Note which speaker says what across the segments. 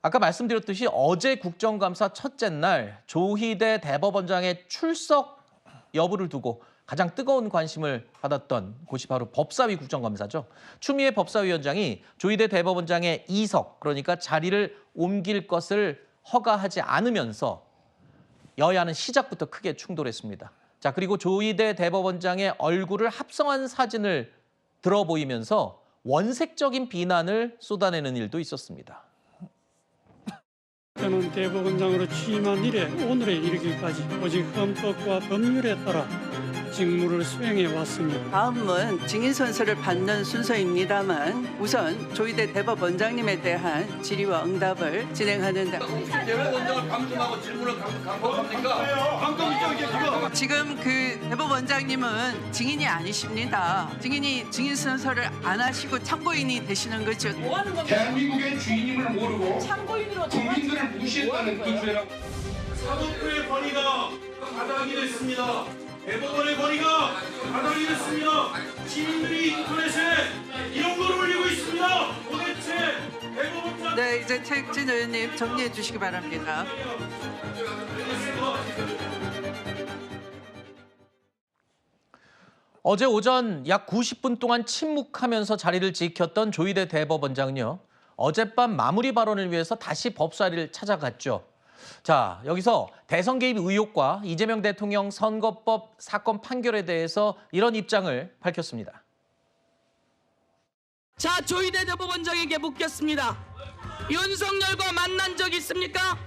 Speaker 1: 아까 말씀드렸듯이 어제 국정감사 첫째 날 조희대 대법원장의 출석 여부를 두고 가장 뜨거운 관심을 받았던 곳이 바로 법사위 국정감사죠. 추미애 법사위원장이 조희대 대법원장의 이석, 그러니까 자리를 옮길 것을 허가하지 않으면서 여야는 시작부터 크게 충돌했습니다. 자, 그리고 조희대 대법원장의 얼굴을 합성한 사진을 들어 보이면서 원색적인 비난을 쏟아내는 일도 있었습니다.
Speaker 2: 저는 대법원장으로 취임한 이래 오늘에 이르기까지 오직 헌법과 법률에 따라 직무를 수행해 왔습니다.
Speaker 3: 다음은 증인 선서를 받는 순서입니다만 우선 조희대 대법원장님에 대한 질의와 응답을 진행하는데
Speaker 4: 대법원장을 감금하고 질문을 감금합니까?
Speaker 3: 지금 그 대법원장님은 증인이 아니십니다. 증인이 증인 선서를 안 하시고 참고인이 되시는 거죠.
Speaker 5: 뭐 하는 겁니까?
Speaker 4: 대한민국의 주인임을 모르고
Speaker 5: 참고인으로
Speaker 4: 국민들을 무시했다는 그 죄라고.
Speaker 6: 사법부의 권위가 바닥이 됐습니다. 대법원의 권위가 바닥이 됐습니다. 시민들이 인터넷에 이런 걸 올리고 있습니다. 도대체 대법원장...
Speaker 3: 네, 이제 최익진 의원님 정리해 주시기 바랍니다.
Speaker 1: 어제 오전 약 90분 동안 침묵하면서 자리를 지켰던 조희대 대법원장은요. 어젯밤 마무리 발언을 위해서 다시 법사위를 찾아갔죠. 자, 여기서 대선 개입 의혹과 이재명 대통령 선거법 사건 판결에 대해서 이런 입장을 밝혔습니다.
Speaker 7: 자, 조희대 대법원장에게 묻겠습니다. 윤석열과 만난 적 있습니까?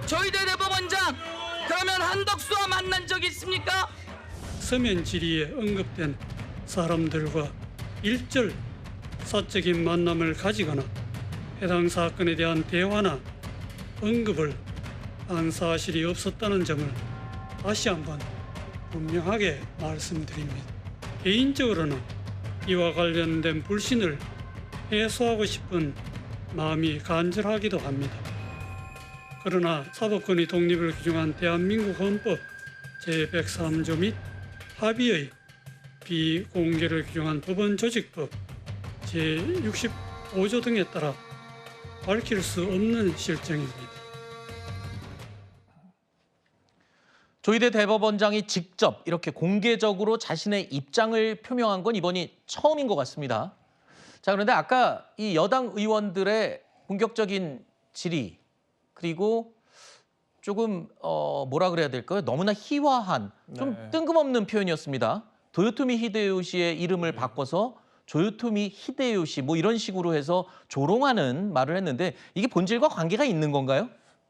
Speaker 7: 조희대 대법원장, 그러면 한덕수와 만난 적 있습니까?
Speaker 2: 서면 질의에 언급된 사람들과 일절 사적인 만남을 가지거나 해당 사건에 대한 대화나 언급을 한 사실이 없었다는 점을 다시 한번 분명하게 말씀드립니다. 개인적으로는 이와 관련된 불신을 해소하고 싶은 마음이 간절하기도 합니다. 그러나 사법권의 독립을 규정한 대한민국 헌법 제103조 및 합의의 비공개를 규정한 법원조직법 제65조 등에 따라 밝힐 수 없는 실정입니다.
Speaker 1: 조희대 대법원장이 직접 이렇게 공개적으로 자신의 입장을 표명한 건 이번이 처음인 것 같습니다. 자, 그런데 아까 이 여당 의원들의 본격적인 질의 그리고 조금 뭐라 그래야 될까요? 너무나 희화한 좀 뜬금없는 표현이었습니다. 도요토미 히데요시의 이름을 바꿔서 조요토미 히데요시 뭐 이런 식으로 해서 조롱하는 말을 했는데 이게 본질과 관계가 있는 건가요?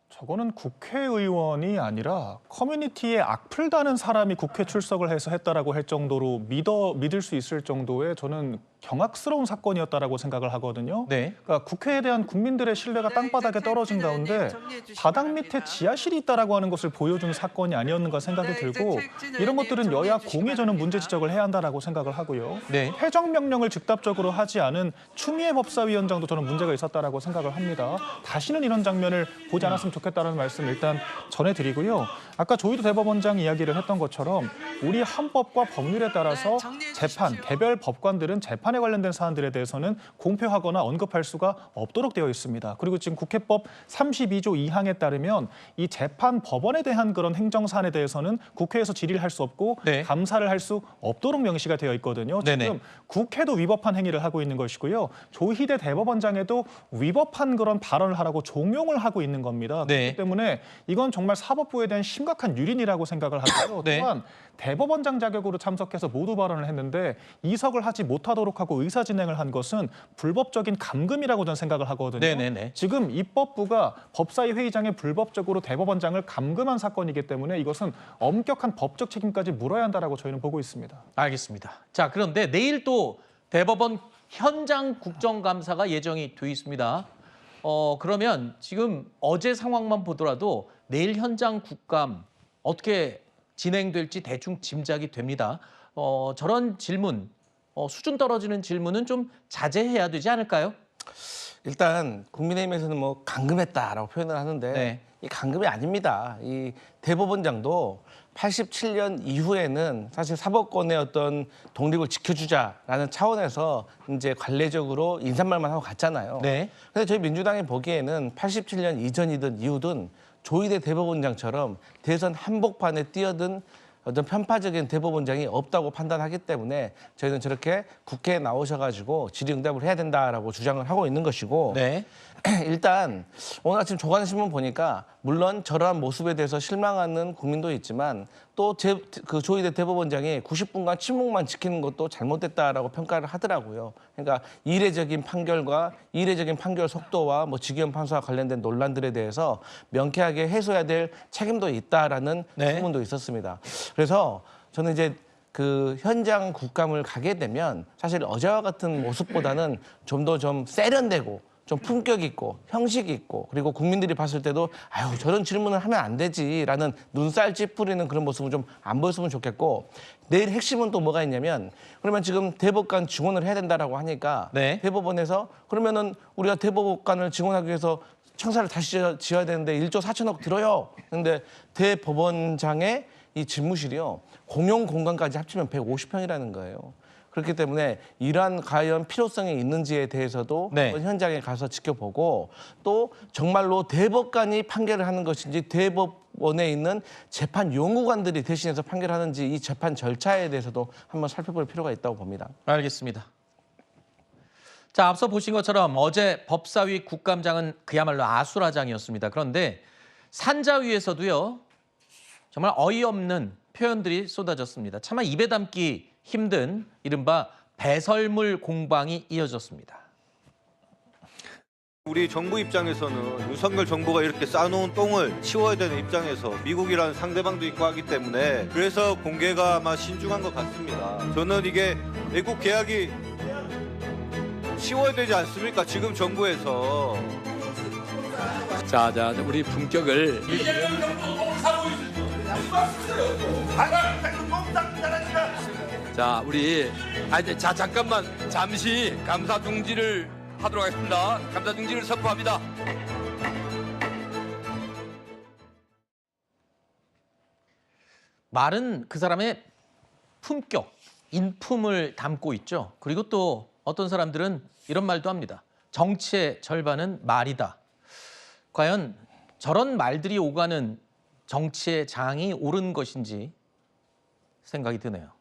Speaker 8: 저거는 국회의원이 아니라 커뮤니티에 악플 다는 사람이 국회 출석을 해서 했다라고 할 정도로 믿을 수 있을 정도의 저는 경악스러운 사건이었다라고 생각을 하거든요.
Speaker 1: 네.
Speaker 8: 그러니까 국회에 대한 국민들의 신뢰가 땅바닥에 떨어진 가운데 바닥 밑에 지하실이 있다라고 하는 것을 보여준 사건이 아니었는가 생각이 들고 이런 것들은 여야 공히 저는 문제 지적을 해야 한다라고 생각을 하고요.
Speaker 1: 네.
Speaker 8: 해정명령을 즉답적으로 하지 않은 추미애 법사위원장도 저는 문제가 있었다라고 생각을 합니다. 다시는 이런 장면을 보지 않았으면 좋겠다는 말씀 일단 전해드리고요. 아까 조희대 대법원장 이야기를 했던 것처럼 우리 헌법과 법률에 따라서 재판, 개별 법관들은 재판에 관련된 사안들에 대해서는 공표하거나 언급할 수가 없도록 되어 있습니다. 그리고 지금 국회법 32조 2항에 따르면 이 재판 법원에 대한 그런 행정사안에 대해서는 국회에서 질의를 할 수 없고
Speaker 1: 네.
Speaker 8: 감사를 할 수 없도록 명시가 되어 있거든요.
Speaker 1: 네네.
Speaker 8: 지금 국회도 위법한 행위를 하고 있는 것이고요. 조희대 대법원장에도 위법한 그런 발언을 하라고 종용을 하고 있는 겁니다.
Speaker 1: 네.
Speaker 8: 그렇기 때문에 이건 정말 사법부에 대한 심각한 유린이라고 생각을 하고요.
Speaker 1: 네.
Speaker 8: 또한 대법원장 자격으로 참석해서 모두 발언을 했는데 이석을 하지 못하도록 하고 의사 진행을 한 것은 불법적인 감금이라고 저는 생각을 하거든요.
Speaker 1: 네네네.
Speaker 8: 지금 입법부가 법사위 회의장에 불법적으로 대법원장을 감금한 사건이기 때문에 이것은 엄격한 법적 책임까지 물어야 한다라고 저희는 보고 있습니다.
Speaker 1: 알겠습니다. 자, 그런데 내일 또 대법원 현장 국정감사가 예정이 돼 있습니다. 그러면 지금 어제 상황만 보더라도 내일 현장 국감 어떻게 진행될지 대충 짐작이 됩니다. 저런 질문, 수준 떨어지는 질문은 좀 자제해야 되지 않을까요?
Speaker 9: 일단 국민의힘에서는 뭐 감금했다라고 표현을 하는데
Speaker 1: 네.
Speaker 9: 이 감금이 아닙니다. 이 대법원장도 87년 이후에는 사실 사법권의 어떤 독립을 지켜주자라는 차원에서 이제 관례적으로 인사말만 하고 갔잖아요.
Speaker 1: 네.
Speaker 9: 근데 저희 민주당이 보기에는 87년 이전이든 이후든 조희대 대법원장처럼 대선 한복판에 뛰어든 어떤 편파적인 대법원장이 없다고 판단하기 때문에 저희는 저렇게 국회에 나오셔가지고 질의응답을 해야 된다라고 주장을 하고 있는 것이고
Speaker 1: 네.
Speaker 9: 일단 오늘 아침 조간신문 보니까 물론 저러한 모습에 대해서 실망하는 국민도 있지만 또 그 조희대 대법원장이 90분간 침묵만 지키는 것도 잘못됐다라고 평가를 하더라고요. 그러니까 이례적인 판결과 이례적인 판결 속도와 뭐 지기현 판사와 관련된 논란들에 대해서 명쾌하게 해소해야 될 책임도 있다라는
Speaker 1: 네.
Speaker 9: 소문도 있었습니다. 그래서 저는 이제 그 현장 국감을 가게 되면 사실 어제와 같은 모습보다는 좀 더 좀 세련되고 좀 품격 있고 형식 있고 그리고 국민들이 봤을 때도 아유 저런 질문을 하면 안 되지라는 눈살 찌푸리는 그런 모습은 좀 안 보였으면 좋겠고 내일 핵심은 또 뭐가 있냐면 그러면 지금 대법관 증언을 해야 된다라고 하니까
Speaker 1: 네.
Speaker 9: 대법원에서 그러면은 우리가 대법관을 증언하기 위해서 청사를 다시 지어야 되는데 1조 4천억 들어요. 근데 대법원장의 이 집무실이요. 공용 공간까지 합치면 150평이라는 거예요. 그렇기 때문에 이러한 과연 필요성이 있는지에 대해서도
Speaker 1: 네.
Speaker 9: 한번 현장에 가서 지켜보고 또 정말로 대법관이 판결을 하는 것인지 대법원에 있는 재판 연구관들이 대신해서 판결하는지 이 재판 절차에 대해서도 한번 살펴볼 필요가 있다고 봅니다.
Speaker 1: 알겠습니다. 자, 앞서 보신 것처럼 어제 법사위 국감장은 그야말로 아수라장이었습니다. 그런데 산자 위에서도요. 정말 어이없는 표현들이 쏟아졌습니다. 차마 입에 담기 힘든 이른바 배설물 공방이 이어졌습니다.
Speaker 5: 우리 정부 입장에서는 윤석열 정부가 이렇게 쌓아놓은 똥을 치워야 되는 입장에서 미국이라는 상대방도 있고 하기 때문에 그래서 공개가 아마 신중한 것 같습니다. 저는 이게 외국 계약이 치워야 되지 않습니까? 지금 정부에서.
Speaker 10: 자, 우리 품격을 자, 우리 자 잠깐만 잠시 감사 중지를 하도록 하겠습니다. 감사 중지를 선포합니다.
Speaker 1: 말은 그 사람의 품격, 인품을 담고 있죠. 그리고 또 어떤 사람들은 이런 말도 합니다. 정치의 절반은 말이다. 과연 저런 말들이 오가는 정치의 장이 옳은 것인지 생각이 드네요.